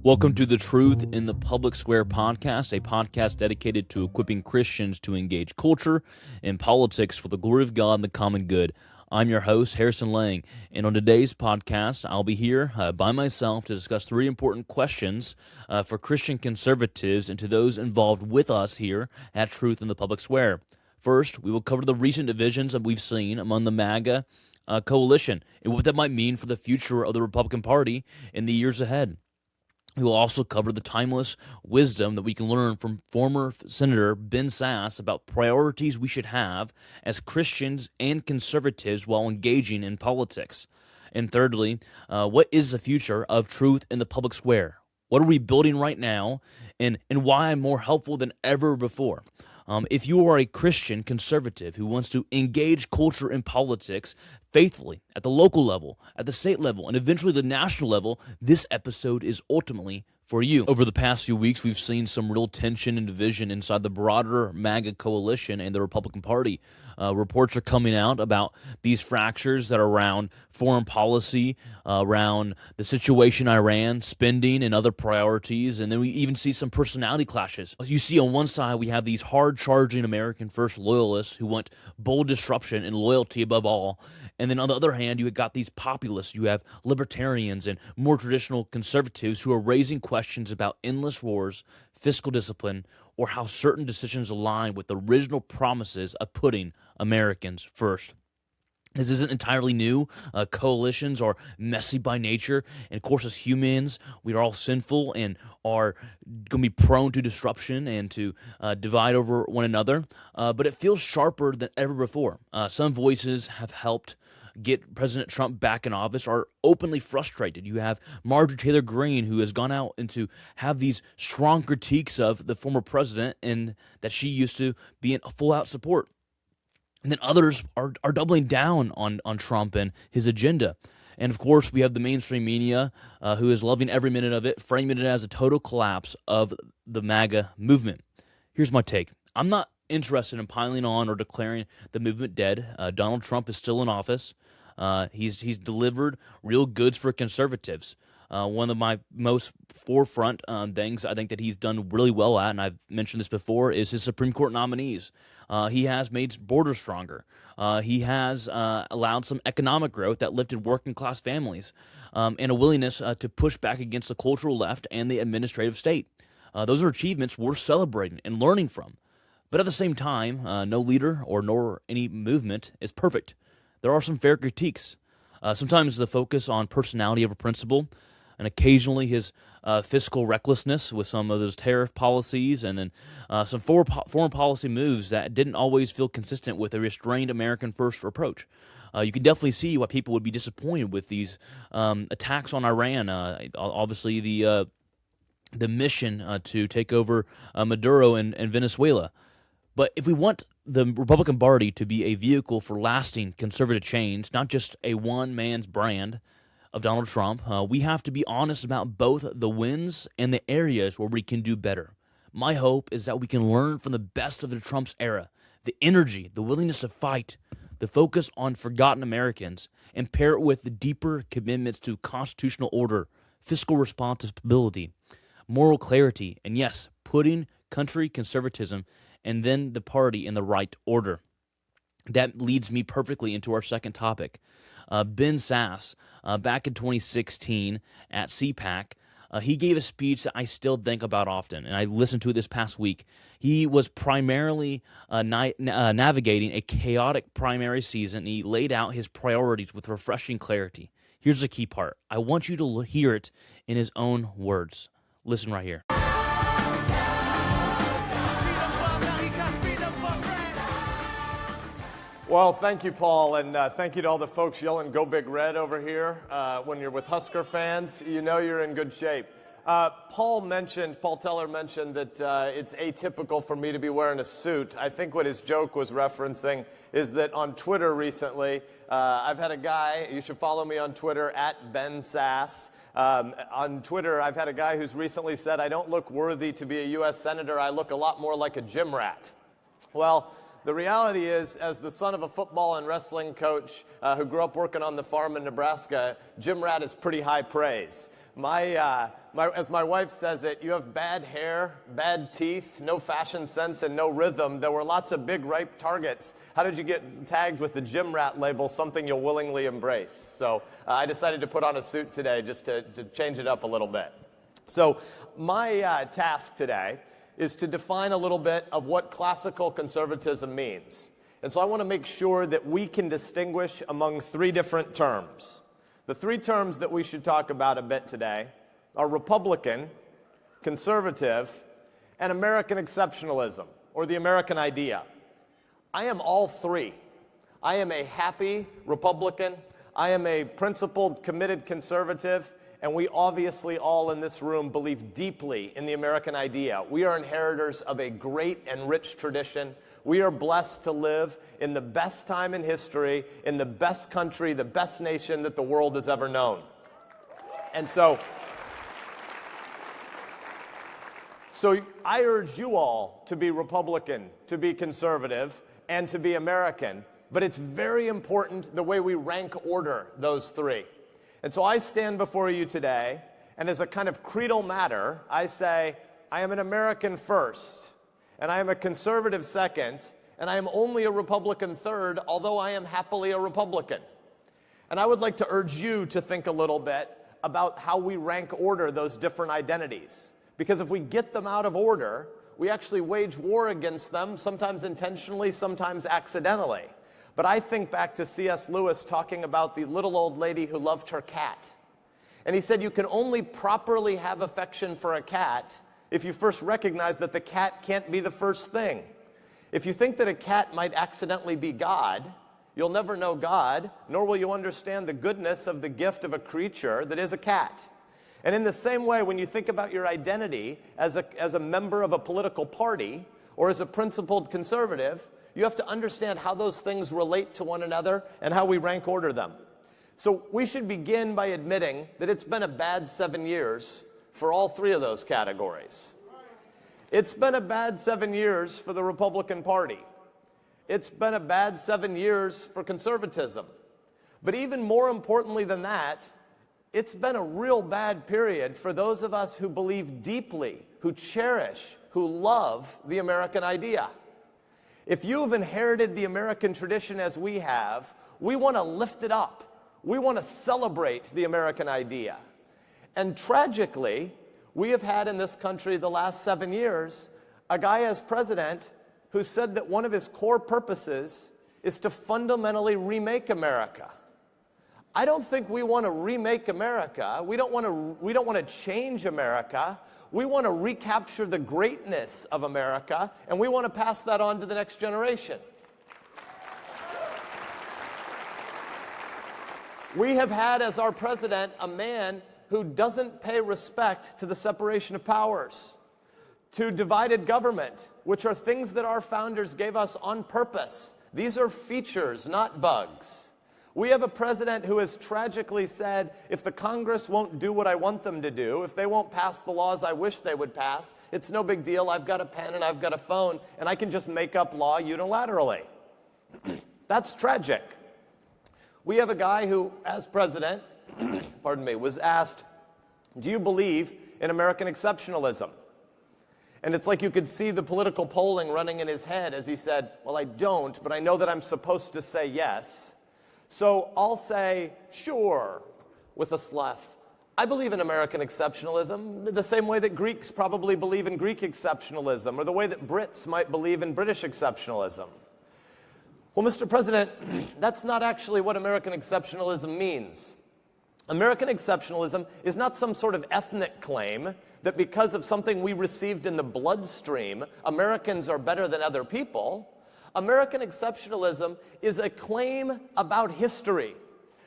Welcome to the Truth in the Public Square podcast, a podcast dedicated to equipping Christians to engage culture and politics for the glory of God and the common good. I'm your host, Harrison Lang, and on today's podcast, I'll be here by myself to discuss three important questions for Christian conservatives and to those involved with us here at Truth in the Public Square. First, we will cover the recent divisions that we've seen among the MAGA coalition and what that might mean for the future of the Republican Party in the years ahead. We will also cover the timeless wisdom that we can learn from former Senator Ben Sasse about priorities we should have as Christians and conservatives while engaging in politics. And thirdly, what is the future of truth in the public square? What are we building right now, and why I'm more helpful than ever before? If you are a Christian conservative who wants to engage culture and politics faithfully at the local level, at the state level, and eventually the national level, this episode is ultimately for you. Over the past few weeks, we've seen some real tension and division inside the broader MAGA coalition and the Republican Party. Reports are coming out about these fractures that are around foreign policy, around the situation in Iran, spending, and other priorities. And then we even see some personality clashes. You see on one side, we have these hard-charging American first loyalists who want bold disruption and loyalty above all. And then on the other hand, you have got these populists. You have libertarians and more traditional conservatives who are raising questions about endless wars, fiscal discipline, or how certain decisions align with the original promises of putting Americans first. This isn't entirely new. Coalitions are messy by nature. And of course, as humans, we are all sinful and are going to be prone to disruption and to divide over one another. But it feels sharper than ever before. Some voices have helped get President Trump back in office are openly frustrated. You have Marjorie Taylor Greene, who has gone out and to have these strong critiques of the former president and that she used to be in full-out support. And then others are doubling down on Trump and his agenda. And of course, we have the mainstream media who is loving every minute of it, framing it as a total collapse of the MAGA movement. Here's my take. I'm not interested in piling on or declaring the movement dead. Donald Trump is still in office. He's delivered real goods for conservatives. One of my most forefront things I think that he's done really well at, and I've mentioned this before, is his Supreme Court nominees. He has made borders stronger. He has allowed some economic growth that lifted working-class families and a willingness to push back against the cultural left and the administrative state. Those are achievements worth celebrating and learning from. But at the same time, no leader nor any movement is perfect. There are some fair critiques. Sometimes the focus on personality over principle, and occasionally his fiscal recklessness with some of those tariff policies, and then some foreign policy moves that didn't always feel consistent with a restrained American first approach. You can definitely see why people would be disappointed with these attacks on Iran. Obviously, the mission to take over Maduro in Venezuela. But if we want the Republican Party to be a vehicle for lasting conservative change, not just a one-man's brand of Donald Trump, we have to be honest about both the wins and the areas where we can do better. My hope is that we can learn from the best of the Trump's era, the energy, the willingness to fight, the focus on forgotten Americans, and pair it with the deeper commitments to constitutional order, fiscal responsibility, moral clarity, and yes, putting country conservatism and then the party in the right order. That leads me perfectly into our second topic. Ben Sasse, back in 2016 at CPAC, he gave a speech that I still think about often, and I listened to it this past week. He was primarily navigating a chaotic primary season, and he laid out his priorities with refreshing clarity. Here's the key part. I want you to hear it in his own words. Listen right here. Well, thank you, Paul, and thank you to all the folks yelling "Go Big Red" over here. When you're with Husker fans, you know you're in good shape. Paul Teller mentioned that it's atypical for me to be wearing a suit. I think what his joke was referencing is that on Twitter recently, I've had a guy, you should follow me on Twitter, at Ben Sasse. On Twitter, I've had a guy who's recently said, I don't look worthy to be a U.S. Senator, I look a lot more like a gym rat. Well, The reality is, as the son of a football and wrestling coach who grew up working on the farm in Nebraska, gym rat is pretty high praise. As my wife says it, you have bad hair, bad teeth, no fashion sense, and no rhythm. There were lots of big, ripe targets. How did you get tagged with the gym rat label, something you'll willingly embrace? So I decided to put on a suit today just to change it up a little bit. So my task today is to define a little bit of what classical conservatism means. And so I want to make sure that we can distinguish among three different terms. The three terms that we should talk about a bit today are Republican, conservative, and American exceptionalism, or the American idea. I am all three. I am a happy Republican, I am a principled, committed conservative, and we obviously all in this room believe deeply in the American idea. We are inheritors of a great and rich tradition. We are blessed to live in the best time in history, in the best country, the best nation that the world has ever known. And so I urge you all to be Republican, to be conservative, and to be American. But it's very important the way we rank order those three. And so I stand before you today, and as a kind of creedal matter, I say, I am an American first, and I am a conservative second, and I am only a Republican third, although I am happily a Republican. And I would like to urge you to think a little bit about how we rank order those different identities. Because if we get them out of order, we actually wage war against them, sometimes intentionally, sometimes accidentally. But I think back to C.S. Lewis talking about the little old lady who loved her cat. And he said you can only properly have affection for a cat if you first recognize that the cat can't be the first thing. If you think that a cat might accidentally be God, you'll never know God, nor will you understand the goodness of the gift of a creature that is a cat. And in the same way, when you think about your identity as a member of a political party or as a principled conservative, you have to understand how those things relate to one another and how we rank order them. So we should begin by admitting that it's been a bad 7 years for all three of those categories. It's been a bad 7 years for the Republican Party. It's been a bad 7 years for conservatism. But even more importantly than that, it's been a real bad period for those of us who believe deeply, who cherish, who love the American idea. If you've inherited the American tradition as we have, we want to lift it up. We want to celebrate the American idea. And tragically, we have had in this country the last 7 years a guy as president who said that one of his core purposes is to fundamentally remake America. I don't think we want to remake America. We don't want to change America. We want to recapture the greatness of America, and we want to pass that on to the next generation. We have had as our president a man who doesn't pay respect to the separation of powers, to divided government, which are things that our founders gave us on purpose. These are features, not bugs. We have a president who has tragically said, if the Congress won't do what I want them to do, if they won't pass the laws I wish they would pass, it's no big deal. I've got a pen and I've got a phone, and I can just make up law unilaterally. That's tragic. We have a guy who, as president, pardon me, was asked, do you believe in American exceptionalism? And it's like you could see the political polling running in his head as he said, well, I don't, but I know that I'm supposed to say yes. So I'll say, sure, with a slough. I believe in American exceptionalism the same way that Greeks probably believe in Greek exceptionalism, or the way that Brits might believe in British exceptionalism. Well, Mr. President, that's not actually what American exceptionalism means. American exceptionalism is not some sort of ethnic claim that because of something we received in the bloodstream, Americans are better than other people. American exceptionalism is a claim about history.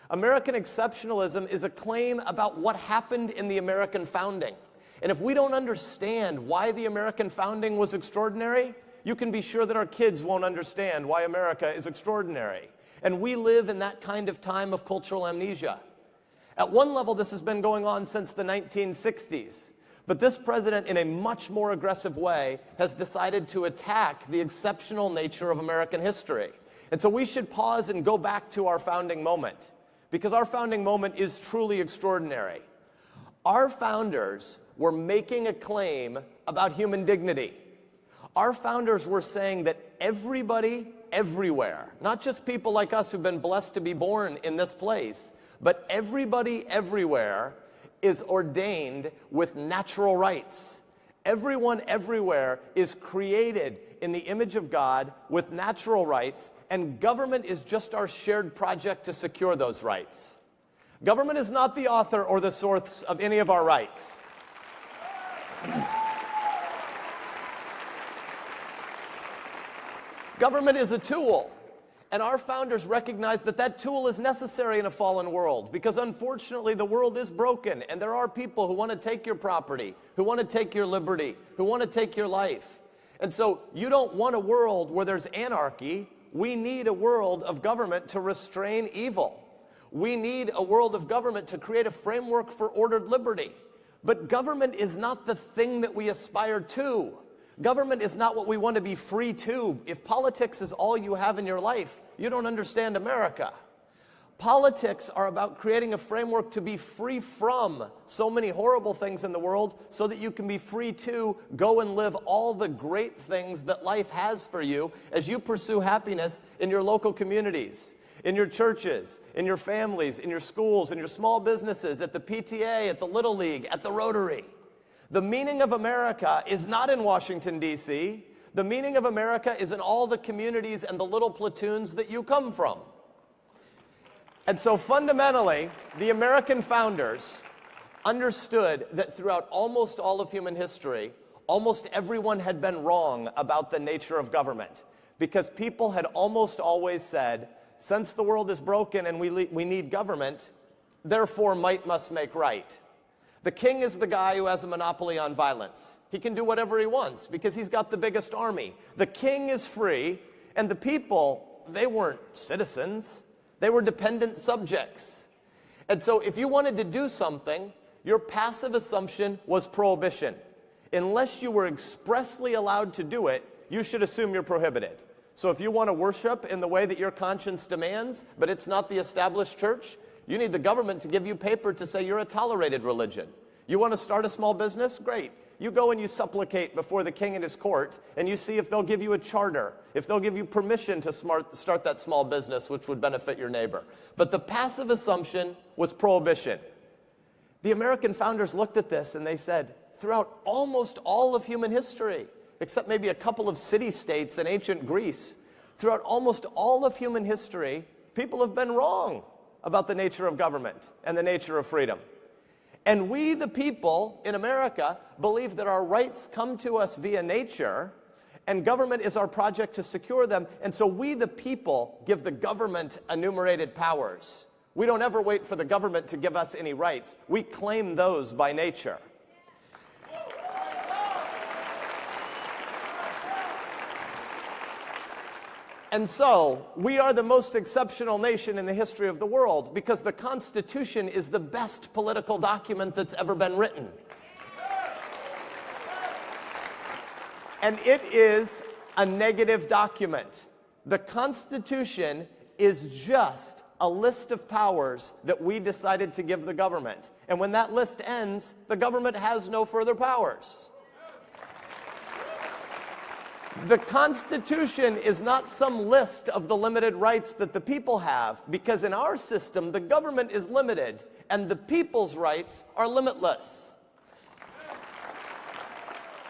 American exceptionalism is a claim about what happened in the American founding. And if we don't understand why the American founding was extraordinary, you can be sure that our kids won't understand why America is extraordinary. And we live in that kind of time of cultural amnesia. At one level, this has been going on since the 1960s. But this president, in a much more aggressive way, has decided to attack the exceptional nature of American history. And so we should pause and go back to our founding moment, because our founding moment is truly extraordinary. Our founders were making a claim about human dignity. Our founders were saying that everybody, everywhere, not just people like us who've been blessed to be born in this place, but everybody, everywhere, is ordained with natural rights. Everyone everywhere is created in the image of God with natural rights, and government is just our shared project to secure those rights. Government is not the author or the source of any of our rights. Government is a tool. And our founders recognized that that tool is necessary in a fallen world, because unfortunately the world is broken, and there are people who want to take your property, who want to take your liberty, who want to take your life. And so you don't want a world where there's anarchy. We need a world of government to restrain evil. We need a world of government to create a framework for ordered liberty. But government is not the thing that we aspire to. Government is not what we want to be free to. If politics is all you have in your life, you don't understand America. Politics are about creating a framework to be free from so many horrible things in the world, so that you can be free to go and live all the great things that life has for you as you pursue happiness in your local communities, in your churches, in your families, in your schools, in your small businesses, at the PTA, at the Little League, at the Rotary. The meaning of America is not in Washington, D.C. The meaning of America is in all the communities and the little platoons that you come from. And so fundamentally, the American founders understood that throughout almost all of human history, almost everyone had been wrong about the nature of government, because people had almost always said, since the world is broken and we need government, therefore might must make right. The king is the guy who has a monopoly on violence. He can do whatever he wants because he's got the biggest army. The king is free, and the people, they weren't citizens. They were dependent subjects. And so if you wanted to do something, your passive assumption was prohibition. Unless you were expressly allowed to do it, you should assume you're prohibited. So if you want to worship in the way that your conscience demands, but it's not the established church, you need the government to give you paper to say you're a tolerated religion. You want to start a small business? Great. You go and you supplicate before the king and his court, and you see if they'll give you a charter, if they'll give you permission to start that small business, which would benefit your neighbor. But the passive assumption was prohibition. The American founders looked at this and they said, throughout almost all of human history, except maybe a couple of city-states in ancient Greece, throughout almost all of human history, people have been wrong about the nature of government and the nature of freedom. And we, the people in America, believe that our rights come to us via nature, and government is our project to secure them. And so we, the people, give the government enumerated powers. We don't ever wait for the government to give us any rights. We claim those by nature. And so, we are the most exceptional nation in the history of the world because the Constitution is the best political document that's ever been written. And it is a negative document. The Constitution is just a list of powers that we decided to give the government. And when that list ends, the government has no further powers. The Constitution is not some list of the limited rights that the people have, because in our system, the government is limited and the people's rights are limitless.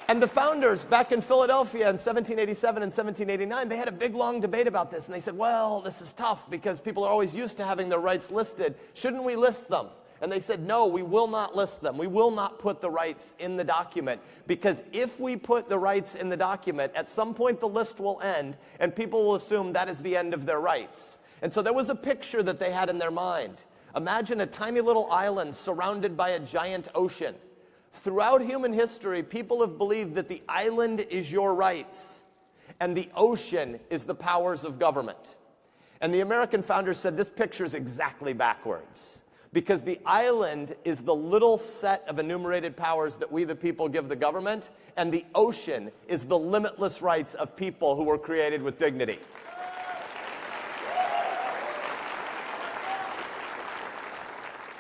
And the founders back in Philadelphia in 1787 and 1789, they had a big long debate about this, and they said, well, this is tough because people are always used to having their rights listed. Shouldn't we list them? And they said, no, we will not list them. We will not put the rights in the document, because if we put the rights in the document, at some point the list will end and people will assume that is the end of their rights. And so there was a picture that they had in their mind. Imagine a tiny little island surrounded by a giant ocean. Throughout human history, people have believed that the island is your rights and the ocean is the powers of government. And the American founders said this picture is exactly backwards. Because the island is the little set of enumerated powers that we the people give the government, and the ocean is the limitless rights of people who were created with dignity.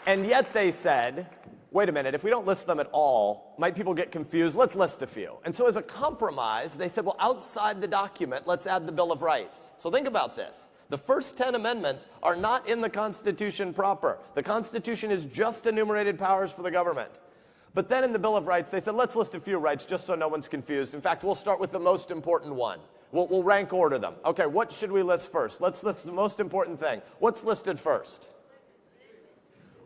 And yet they said, wait a minute, if we don't list them at all, might people get confused? Let's list a few. And so as a compromise, they said, well, outside the document, let's add the Bill of Rights. So think about this. The first 10 amendments are not in the Constitution proper. The Constitution is just enumerated powers for the government. But then in the Bill of Rights, they said, let's list a few rights just so no one's confused. In fact, we'll start with the most important one. We'll rank order them. Okay, what should we list first? Let's list the most important thing. What's listed first?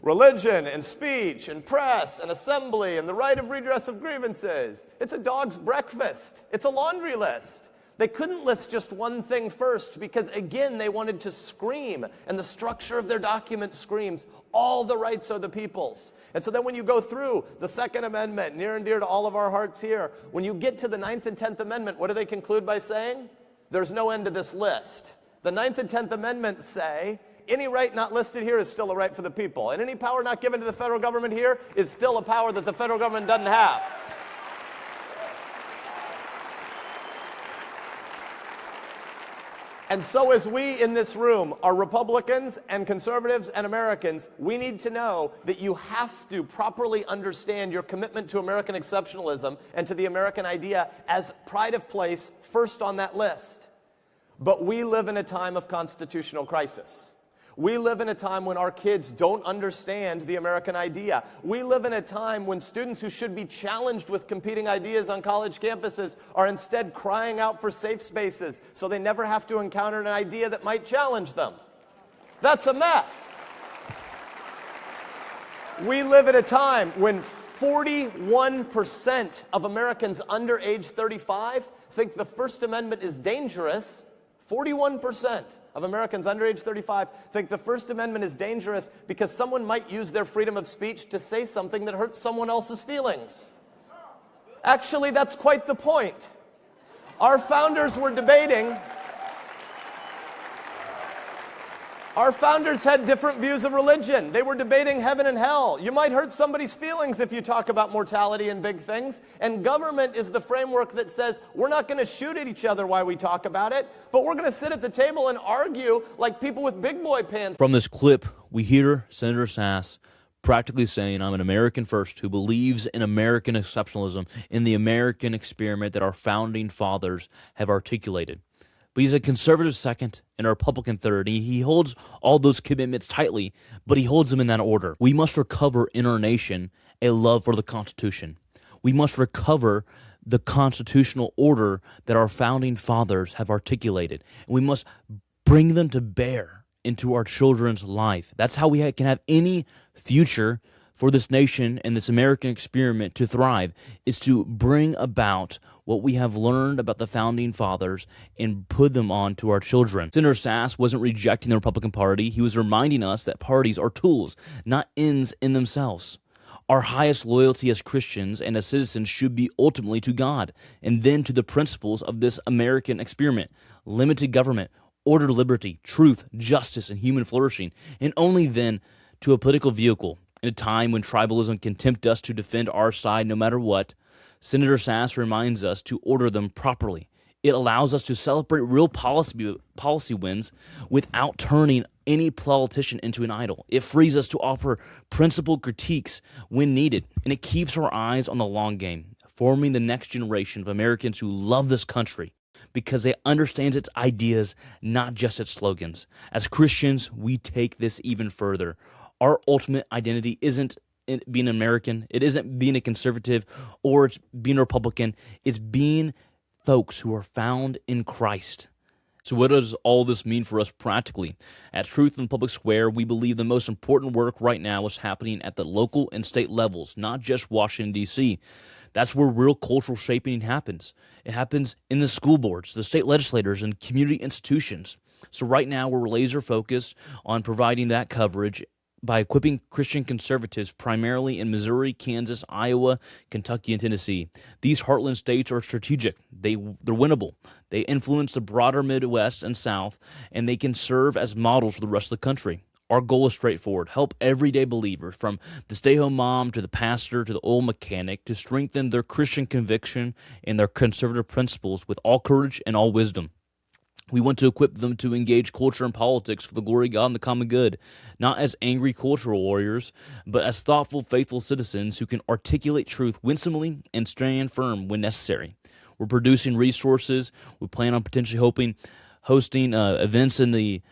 Religion and speech and press and assembly and the right of redress of grievances. It's a dog's breakfast. It's a laundry list. They couldn't list just one thing first because, again, they wanted to scream, and the structure of their document screams, all the rights are the people's. And so then when you go through the Second Amendment, near and dear to all of our hearts here, when you get to the 9th and 10th Amendment, what do they conclude by saying? There's no end to this list. The 9th and 10th Amendments say, any right not listed here is still a right for the people, and any power not given to the federal government here is still a power that the federal government doesn't have. And so as we in this room are Republicans and conservatives and Americans, we need to know that you have to properly understand your commitment to American exceptionalism and to the American idea as pride of place first on that list. But we live in a time of constitutional crisis. We live in a time when our kids don't understand the American idea. We live in a time when students who should be challenged with competing ideas on college campuses are instead crying out for safe spaces so they never have to encounter an idea that might challenge them. That's a mess. We live at a time when 41% of Americans under age 35 think the First Amendment is dangerous. 41% of Americans under age 35 think the First Amendment is dangerous because someone might use their freedom of speech to say something that hurts someone else's feelings. Actually, that's quite the point. Our founders were debating. Our founders had different views of religion. They were debating heaven and hell. You might hurt somebody's feelings if you talk about mortality and big things. And government is the framework that says we're not going to shoot at each other while we talk about it, but we're going to sit at the table and argue like people with big boy pants. From this clip, we hear Senator Sasse practically saying, I'm an American first who believes in American exceptionalism, in the American experiment that our founding fathers have articulated. But he's a conservative second and a Republican third. He holds all those commitments tightly, but he holds them in that order. We must recover in our nation a love for the Constitution. We must recover the constitutional order that our founding fathers have articulated. And we must bring them to bear into our children's life. That's how we can have any future for this nation and this American experiment to thrive, is to bring about what we have learned about the founding fathers and put them on to our children. Senator Sasse wasn't rejecting the Republican Party. He was reminding us that parties are tools, not ends in themselves. Our highest loyalty as Christians and as citizens should be ultimately to God and then to the principles of this American experiment: limited government, ordered liberty, truth, justice, and human flourishing, and only then to a political vehicle. In a time when tribalism can tempt us to defend our side no matter what, Senator Sasse reminds us to order them properly. It allows us to celebrate real policy wins without turning any politician into an idol. It frees us to offer principled critiques when needed, and it keeps our eyes on the long game, forming the next generation of Americans who love this country because they understand its ideas, not just its slogans. As Christians, we take this even further. Our ultimate identity isn't being American, it isn't being a conservative, or it's being a Republican. It's being folks who are found in Christ. So what does all this mean for us practically? At Truth in the Public Square, we believe the most important work right now is happening at the local and state levels, not just Washington, D.C. That's where real cultural shaping happens. It happens in the school boards, the state legislators, and community institutions. So right now, we're laser focused on providing that coverage by equipping Christian conservatives primarily in Missouri, Kansas, Iowa, Kentucky, and Tennessee. These heartland states are strategic. They're winnable. They influence the broader Midwest and South, and they can serve as models for the rest of the country. Our goal is straightforward: help everyday believers, from the stay-home mom to the pastor to the oil mechanic, to strengthen their Christian conviction and their conservative principles with all courage and all wisdom. We want to equip them to engage culture and politics for the glory of God and the common good, not as angry cultural warriors, but as thoughtful, faithful citizens who can articulate truth winsomely and stand firm when necessary. We're producing resources. We plan on potentially hosting events in the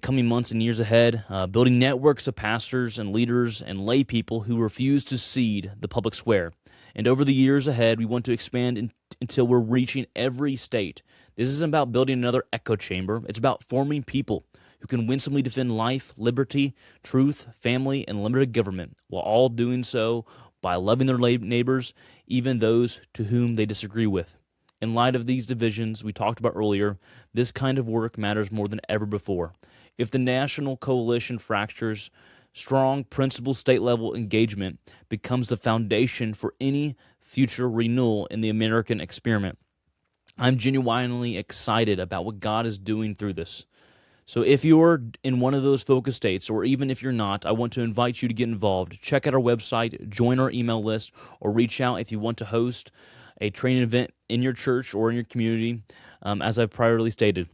coming months and years ahead, building networks of pastors and leaders and lay people who refuse to cede the public square. And over the years ahead, we want to expand until we're reaching every state. This isn't about building another echo chamber. It's about forming people who can winsomely defend life, liberty, truth, family, and limited government, while all doing so by loving their neighbors, even those to whom they disagree with. In light of these divisions we talked about earlier, this kind of work matters more than ever before. If the national coalition fractures, strong principled state-level engagement becomes the foundation for any future renewal in the American experiment. I'm genuinely excited about what God is doing through this. So if you're in one of those focus states, or even if you're not, I want to invite you to get involved. Check out our website, join our email list, or reach out if you want to host a training event in your church or in your community, as I've priorly stated.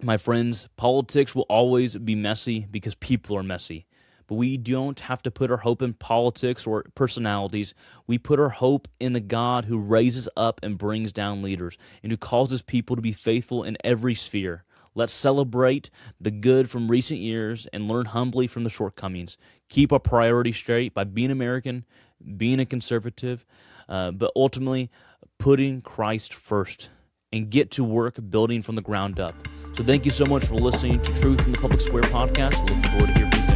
My friends, politics will always be messy because people are messy. But we don't have to put our hope in politics or personalities. We put our hope in the God who raises up and brings down leaders, and who causes people to be faithful in every sphere. Let's celebrate the good from recent years and learn humbly from the shortcomings. Keep our priorities straight by being American, being a conservative, but ultimately putting Christ first, and get to work building from the ground up. So thank you so much for listening to Truth in the Public Square podcast. Looking forward to hearing from you soon.